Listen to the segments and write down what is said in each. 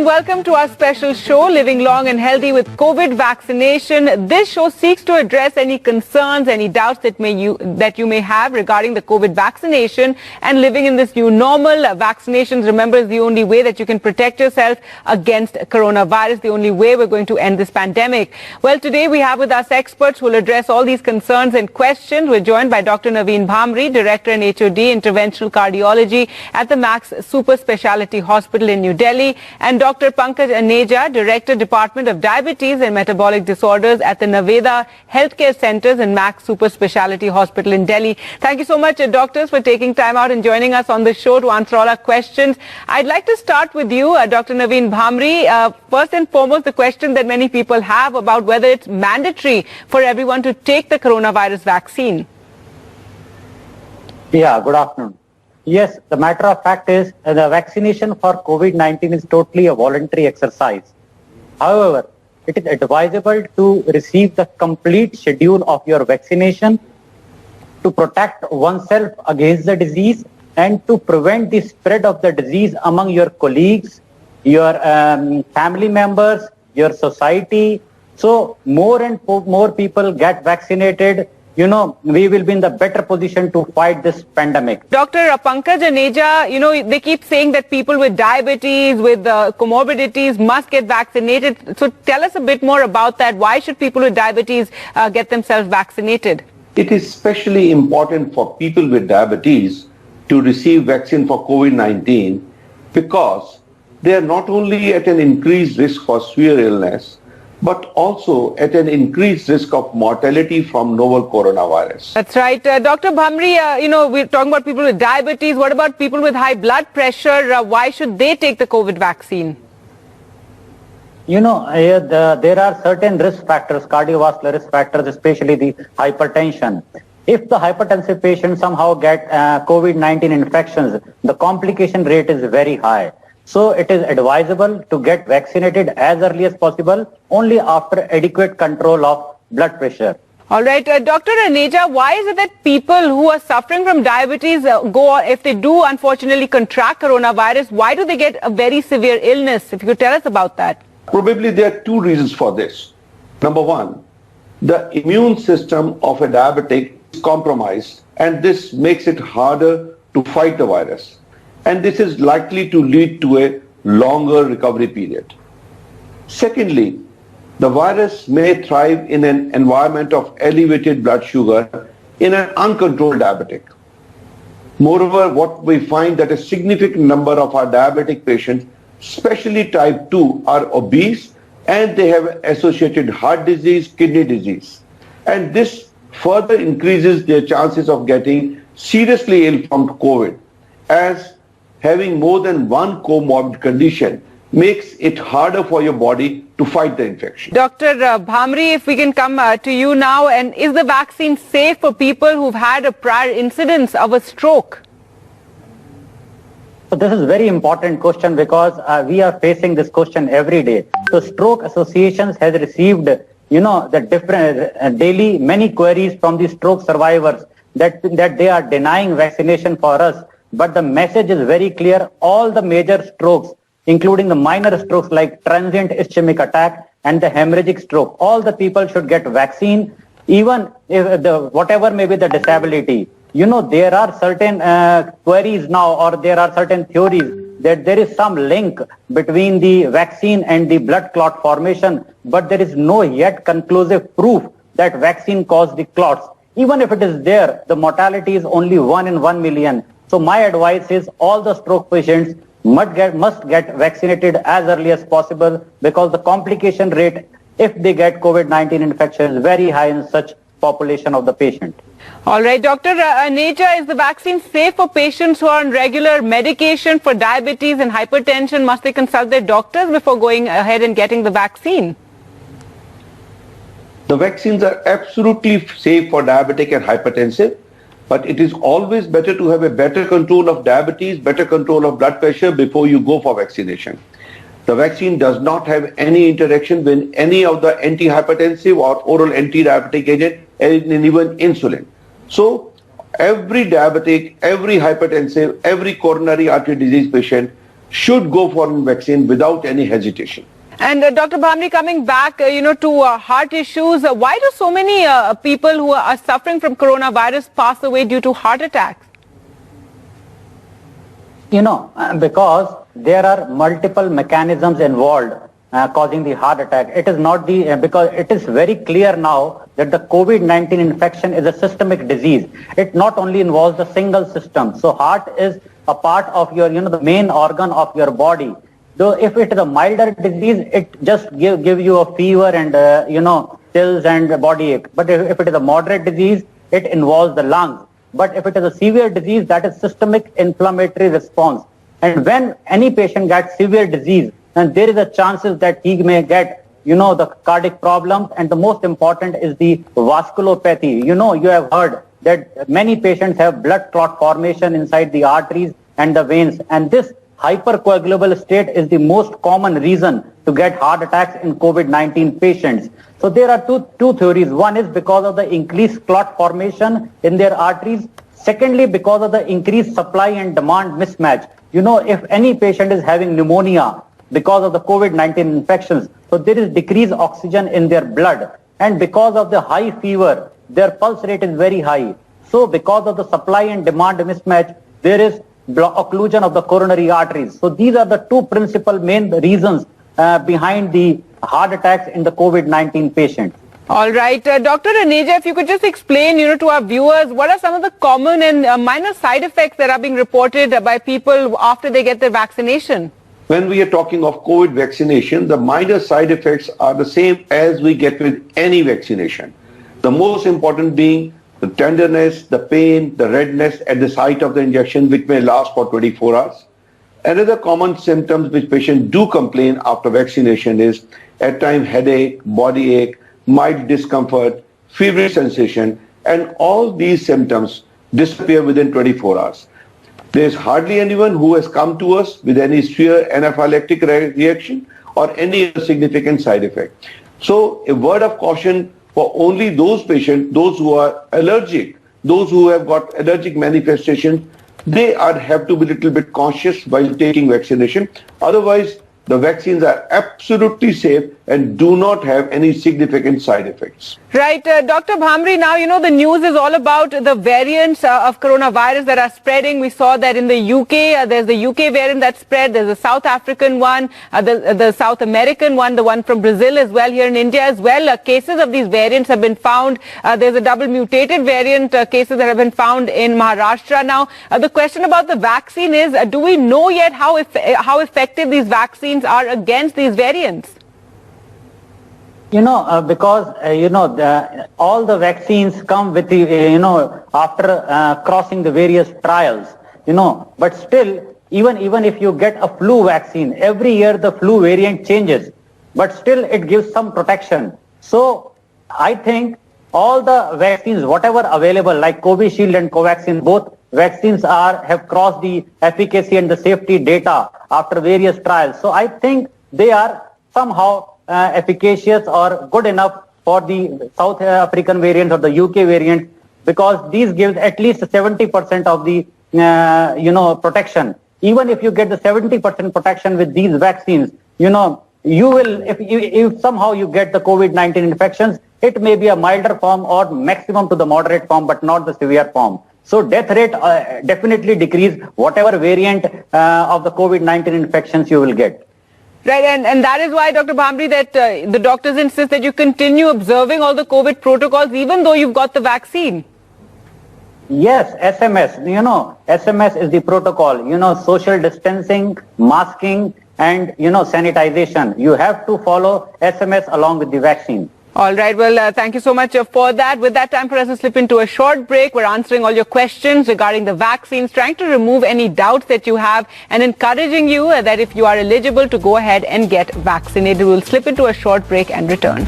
and welcome to our special show, Living Long and Healthy with COVID Vaccination. This show seeks to address any concerns, any doubts that you may have regarding the COVID vaccination and living in this new normal. Vaccinations, remember, is the only way that you can protect yourself against coronavirus, the only way we're going to end this pandemic. Well, today we have with us experts who will address all these concerns and questions. We're joined by Dr. Naveen Bhamri, Director and HOD, Interventional Cardiology at the Max Super Speciality Hospital in New Delhi, and Dr. Pankaj Aneja, Director, Department of Diabetes and Metabolic Disorders at the Naveda Healthcare Centers and Max Super Speciality Hospital in Delhi. Thank you so much, doctors, for taking time out and joining us on the show to answer all our questions. I'd like to start with you, Dr. Naveen Bhamri. First and foremost, the question that many people have about whether it's mandatory for everyone to take the coronavirus vaccine. Yeah, good afternoon. Yes, the matter of fact is the vaccination for COVID-19 is totally a voluntary exercise. However, it is advisable to receive the complete schedule of your vaccination to protect oneself against the disease and to prevent the spread of the disease among your colleagues, your family members, your society. So more and more people get vaccinated, we will be in the better position to fight this pandemic. Dr. Pankaj Aneja, they keep saying that people with diabetes, with comorbidities must get vaccinated. So tell us a bit more about that. Why should people with diabetes get themselves vaccinated? It is especially important for people with diabetes to receive vaccine for COVID-19 because they are not only at an increased risk for severe illness, but also at an increased risk of mortality from novel coronavirus. That's right. Dr. Bhamri, we're talking about people with diabetes. What about people with high blood pressure? Why should they take the COVID vaccine? There are certain risk factors, cardiovascular risk factors, especially the hypertension. If the hypertensive patient somehow get COVID-19 infections, the complication rate is very high. So it is advisable to get vaccinated as early as possible, only after adequate control of blood pressure. All right. Dr. Aneja, why is it that people who are suffering from diabetes if they do unfortunately contract coronavirus, why do they get a very severe illness? If you could tell us about that. Probably there are two reasons for this. Number one, the immune system of a diabetic is compromised, and this makes it harder to fight the virus. And this is likely to lead to a longer recovery period. Secondly, the virus may thrive in an environment of elevated blood sugar in an uncontrolled diabetic. Moreover, what we find that a significant number of our diabetic patients, especially type 2, are obese and they have associated heart disease, kidney disease. And this further increases their chances of getting seriously ill from COVID, as having more than one comorbid condition makes it harder for your body to fight the infection. Dr. Bhamri, if we can come to you now, and is the vaccine safe for people who've had a prior incidence of a stroke? So this is a very important question because we are facing this question every day. So Stroke Associations has received, the different daily many queries from the stroke survivors that they are denying vaccination for us. But the message is very clear. All the major strokes, including the minor strokes like transient ischemic attack and the hemorrhagic stroke, all the people should get vaccine, even if whatever may be the disability. There are certain queries now, or there are certain theories that there is some link between the vaccine and the blood clot formation, but there is no yet conclusive proof that vaccine caused the clots. Even if it is there, the mortality is only 1 in 1 million. So my advice is all the stroke patients must get vaccinated as early as possible, because the complication rate, if they get COVID-19 infection, is very high in such population of the patient. All right, Dr. Aneja, is the vaccine safe for patients who are on regular medication for diabetes and hypertension? Must they consult their doctors before going ahead and getting the vaccine? The vaccines are absolutely safe for diabetic and hypertensive. But it is always better to have a better control of diabetes, better control of blood pressure before you go for vaccination. The vaccine does not have any interaction with any of the antihypertensive or oral anti-diabetic agent, and even insulin. So every diabetic, every hypertensive, every coronary artery disease patient should go for a vaccine without any hesitation. And Dr. Bhamri, coming back, to heart issues, why do so many people who are suffering from coronavirus pass away due to heart attacks? Because there are multiple mechanisms involved causing the heart attack. It is not because it is very clear now that the COVID-19 infection is a systemic disease. It not only involves the single system. So heart is a part of your, the main organ of your body. Though if it is a milder disease, it just give you a fever and, chills and body ache. But if it is a moderate disease, it involves the lungs. But if it is a severe disease, that is systemic inflammatory response. And when any patient gets severe disease, then there is a chances that he may get, the cardiac problems. And the most important is the vasculopathy. You have heard that many patients have blood clot formation inside the arteries and the veins. And this hypercoagulable state is the most common reason to get heart attacks in COVID-19 patients. So there are two theories. One is because of the increased clot formation in their arteries. Secondly, because of the increased supply and demand mismatch. If any patient is having pneumonia because of the COVID-19 infections, so there is decreased oxygen in their blood. And because of the high fever, their pulse rate is very high. So because of the supply and demand mismatch, there is occlusion of the coronary arteries. So these are the two principal main reasons behind the heart attacks in the COVID-19 patients. All right. Dr. Raneja, if you could just explain, to our viewers, what are some of the common and minor side effects that are being reported by people after they get their vaccination? When we are talking of COVID vaccination, the minor side effects are the same as we get with any vaccination. The most important being the tenderness, the pain, the redness at the site of the injection, which may last for 24 hours. Another common symptoms which patients do complain after vaccination is at times headache, body ache, mild discomfort, feverish sensation, and all these symptoms disappear within 24 hours. There is hardly anyone who has come to us with any severe anaphylactic reaction or any significant side effect. So a word of caution for only those patients, those who are allergic, those who have got allergic manifestations, they have to be a little bit cautious while taking vaccination. Otherwise, the vaccines are absolutely safe and do not have any significant side effects. Right. Dr. Bhamri, now, the news is all about the variants of coronavirus that are spreading. We saw that in the UK, there's the UK variant that spread. There's a South African one, the South American one, the one from Brazil as well, here in India as well. Cases of these variants have been found. There's a double mutated variant cases that have been found in Maharashtra. Now, the question about the vaccine is, do we know yet how effective these vaccines are against these variants? Because, all the vaccines come with the, after crossing the various trials, but still, even if you get a flu vaccine, every year the flu variant changes, but still it gives some protection. So I think all the vaccines, whatever available, like Covishield and Covaxin, both vaccines have crossed the efficacy and the safety data after various trials. So I think they are somehow efficacious or good enough for the South African variant or the UK variant, because these give at least 70% of the protection. Even if you get the 70% protection with these vaccines, you will, if somehow you get the COVID-19 infections, it may be a milder form or maximum to the moderate form, but not the severe form. So death rate definitely decrease whatever variant of the COVID-19 infections you will get. Right, and that is why, Dr. Bhamri, that the doctors insist that you continue observing all the COVID protocols even though you've got the vaccine. Yes, SMS, SMS is the protocol, social distancing, masking, and, sanitization. You have to follow SMS along with the vaccine. All right. Well, thank you so much for that. With that, time for us to slip into a short break. We're answering all your questions regarding the vaccines, trying to remove any doubts that you have, and encouraging you that if you are eligible to go ahead and get vaccinated. We'll slip into a short break and return.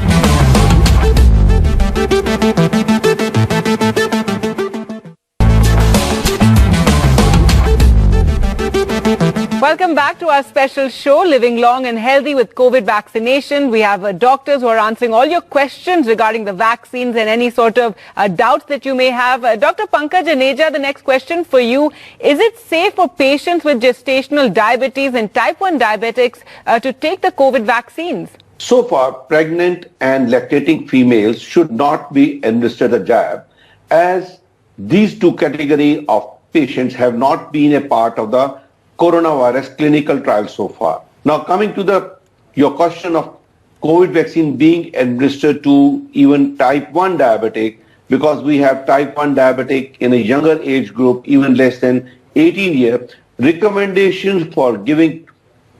Welcome back to our special show, Living Long and Healthy with COVID Vaccination. We have doctors who are answering all your questions regarding the vaccines and any sort of doubts that you may have. Dr. Pankaj Aneja, the next question for you. Is it safe for patients with gestational diabetes and type 1 diabetics to take the COVID vaccines? So far, pregnant and lactating females should not be administered a jab, as these two categories of patients have not been a part of the coronavirus clinical trial so far. Now, coming to your question of COVID vaccine being administered to even type 1 diabetic, because we have type 1 diabetic in a younger age group, even less than 18 years, recommendations for giving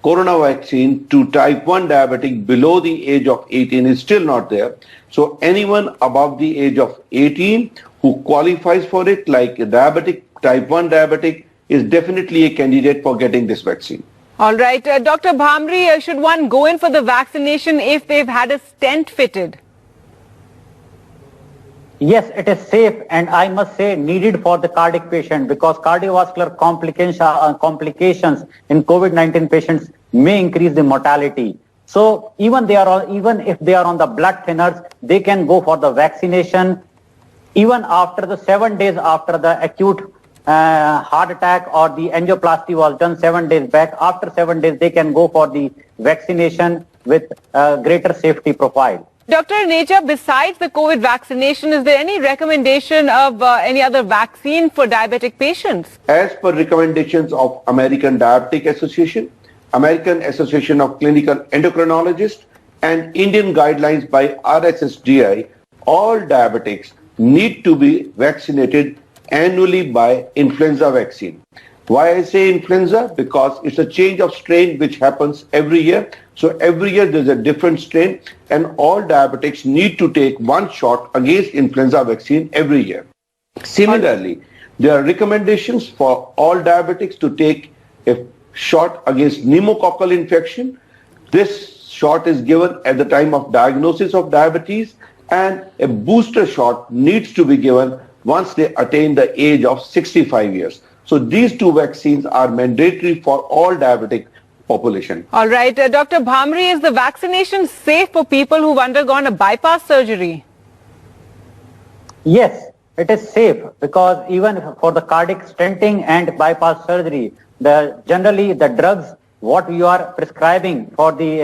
corona vaccine to type 1 diabetic below the age of 18 is still not there. So anyone above the age of 18 who qualifies for it, like a diabetic, type 1 diabetic, is definitely a candidate for getting this vaccine. All right. Dr. Bhamri, should one go in for the vaccination if they've had a stent fitted? Yes, it is safe, and I must say needed for the cardiac patient, because cardiovascular complications in COVID-19 patients may increase the mortality. So even if they are on the blood thinners, they can go for the vaccination even after the 7 days after the acute heart attack or the angioplasty was done 7 days back. After 7 days, they can go for the vaccination with greater safety profile. Dr. Aneja, besides the COVID vaccination, is there any recommendation of any other vaccine for diabetic patients? As per recommendations of American Diabetic Association, American Association of Clinical Endocrinologists, and Indian guidelines by RSSDI, all diabetics need to be vaccinated annually by influenza vaccine. Why I say influenza? Because it's a change of strain which happens every year. So every year there's a different strain, and all diabetics need to take one shot against influenza vaccine every year. Similarly, there are recommendations for all diabetics to take a shot against pneumococcal infection. This shot is given at the time of diagnosis of diabetes, and a booster shot needs to be given once they attain the age of 65 years. So these two vaccines are mandatory for all diabetic population. All right. Dr. Bhamri, is the vaccination safe for people who've undergone a bypass surgery? Yes, it is safe, because even for the cardiac stenting and bypass surgery, generally the drugs what you are prescribing for the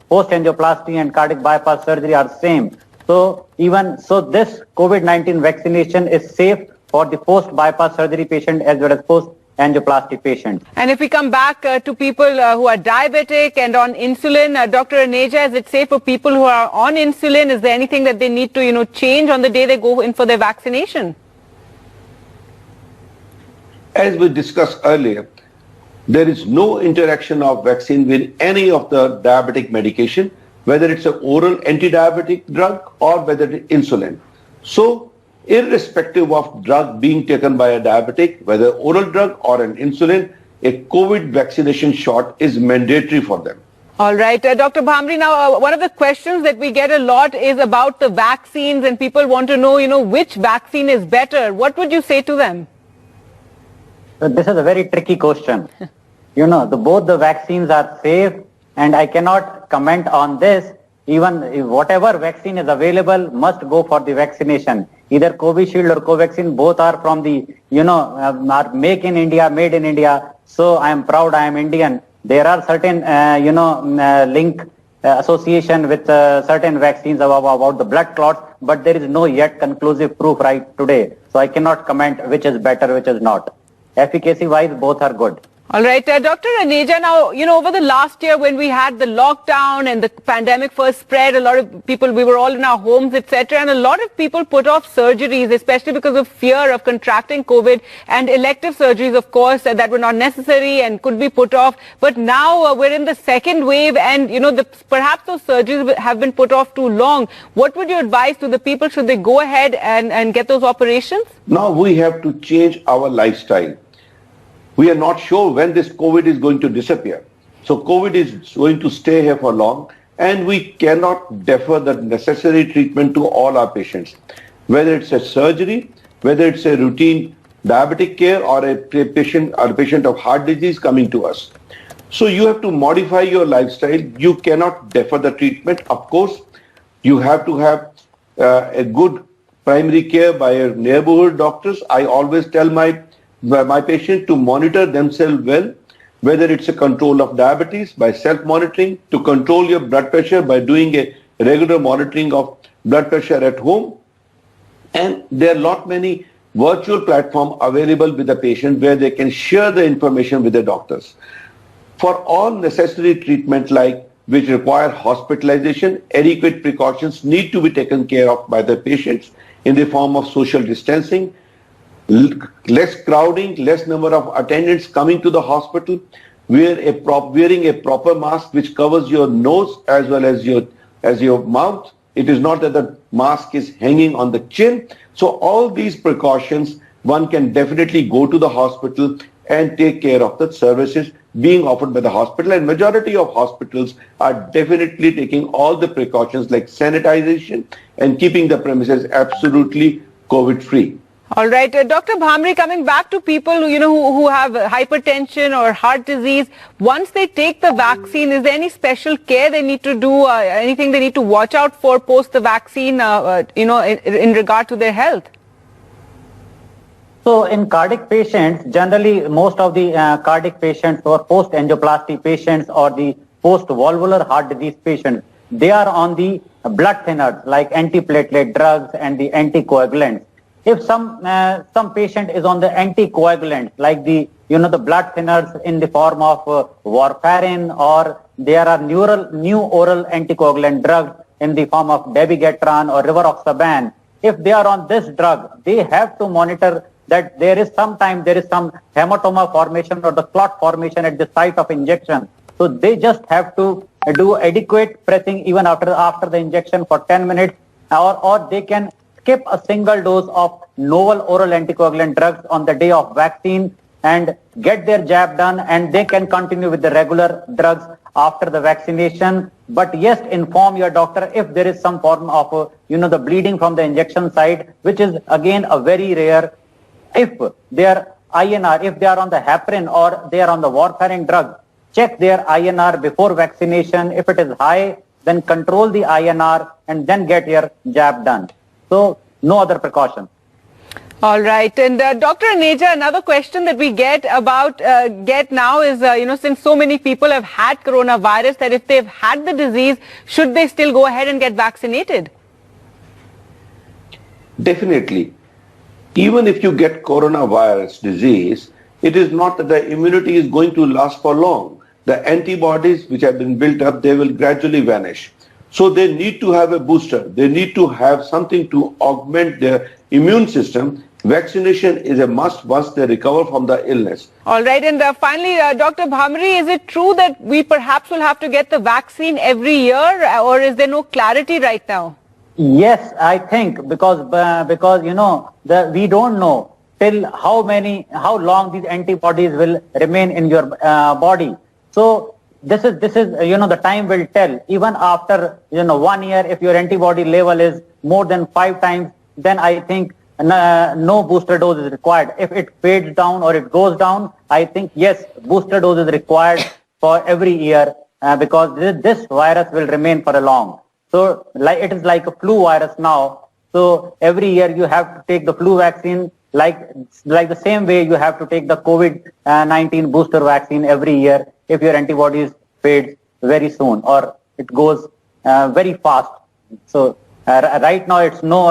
post angioplasty and cardiac bypass surgery are same. So this COVID-19 vaccination is safe for the post bypass surgery patient as well as post angioplasty patient. And if we come back to people who are diabetic and on insulin, Dr. Aneja, is it safe for people who are on insulin? Is there anything that they need to change on the day they go in for their vaccination? As we discussed earlier, there is no interaction of vaccine with any of the diabetic medication, whether it's an oral anti-diabetic drug or whether it's insulin. So, irrespective of drug being taken by a diabetic, whether oral drug or an insulin, a COVID vaccination shot is mandatory for them. All right. Dr. Bhamri, now one of the questions that we get a lot is about the vaccines, and people want to know, which vaccine is better. What would you say to them? This is a very tricky question. Both the vaccines are safe, and I cannot comment on this. Even whatever vaccine is available must go for the vaccination. Either Covishield or Covaxin, both are from the, are made in India. So I am proud I am Indian. There are certain, link association with certain vaccines about the blood clots, but there is no yet conclusive proof right today. So I cannot comment which is better, which is not. Efficacy wise, both are good. All right. Dr. Aneja, now, over the last year when we had the lockdown and the pandemic first spread, a lot of people, we were all in our homes, etc. And a lot of people put off surgeries, especially because of fear of contracting COVID, and elective surgeries, of course, that were not necessary and could be put off. But now we're in the second wave, and, perhaps those surgeries have been put off too long. What would you advise to the people? Should they go ahead and get those operations? Now we have to change our lifestyle. We are not sure when this COVID is going to disappear. So COVID is going to stay here for long, and we cannot defer the necessary treatment to all our patients. Whether it's a surgery, whether it's a routine diabetic care or a patient of heart disease coming to us. So you have to modify your lifestyle. You cannot defer the treatment. Of course, you have to have a good primary care by your neighborhood doctors. I always tell my patient to monitor themselves well, whether it's a control of diabetes by self-monitoring, to control your blood pressure by doing a regular monitoring of blood pressure at home. And there are lot many virtual platforms available with the patient where they can share the information with the doctors. For all necessary treatment like which require hospitalization, adequate precautions need to be taken care of by the patients in the form of social distancing, less crowding, less number of attendants coming to the hospital, wearing a proper mask which covers your nose as well as your mouth. It is not that the mask is hanging on the chin. So all these precautions, one can definitely go to the hospital and take care of the services being offered by the hospital. And majority of hospitals are definitely taking all the precautions like sanitization and keeping the premises absolutely COVID-free. All right. Dr. Bhamri, coming back to people who have hypertension or heart disease, once they take the vaccine, is there any special care they need to do, anything they need to watch out for post the vaccine, in regard to their health? So in cardiac patients, generally most of the cardiac patients or post-angioplasty patients or the post-valvular heart disease patients, they are on the blood thinners like antiplatelet drugs and the anticoagulants. If some patient is on the anticoagulant, like the blood thinners in the form of warfarin, or there are new oral anticoagulant drugs in the form of dabigatran or rivaroxaban, if they are on this drug, they have to monitor that there is some hematoma formation or the clot formation at the site of injection. So they just have to do adequate pressing even after the injection for 10 minutes, or they can skip a single dose of novel oral anticoagulant drugs on the day of vaccine and get their jab done, and they can continue with the regular drugs after the vaccination. But yes, inform your doctor if there is some form of the bleeding from the injection site, which is again a very rare. If their INR, if they are on the heparin or they are on the warfarin drug, check their INR before vaccination. If it is high, then control the INR and then get your jab done. So no other precaution. All right. And Dr. Aneja, another question that we get now is, since so many people have had coronavirus, that if they've had the disease, should they still go ahead and get vaccinated? Definitely. Even if you get coronavirus disease, it is not that the immunity is going to last for long. The antibodies which have been built up, they will gradually vanish. So they need to have a booster. They need to have something to augment their immune system. Vaccination is a must once they recover from the illness. All right. And finally, Dr. Bhamri, is it true that we perhaps will have to get the vaccine every year, or is there no clarity right now? Yes, I think because we don't know till how long these antibodies will remain in your body. So this is the time will tell. Even after 1 year, if your antibody level is more than 5 times, then I think no booster dose is required. If it fades down or it goes down, I think yes, booster dose is required for every year because this virus will remain for a long. So it is like a flu virus now. So every year you have to take the flu vaccine like the same way you have to take the COVID-19 booster vaccine every year if your antibodies fade very soon or it goes very fast. So right now it's no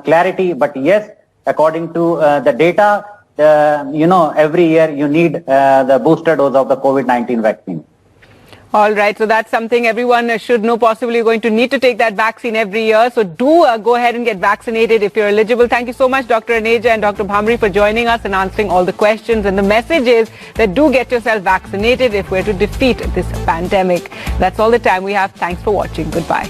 clarity, but yes, according to the data, every year you need the booster dose of the COVID-19 vaccine. All right. So that's something everyone should know. Possibly you're going to need to take that vaccine every year. So do go ahead and get vaccinated if you're eligible. Thank you so much, Dr. Aneja and Dr. Bhamri, for joining us and answering all the questions. And the message is that do get yourself vaccinated if we're to defeat this pandemic. That's all the time we have. Thanks for watching. Goodbye.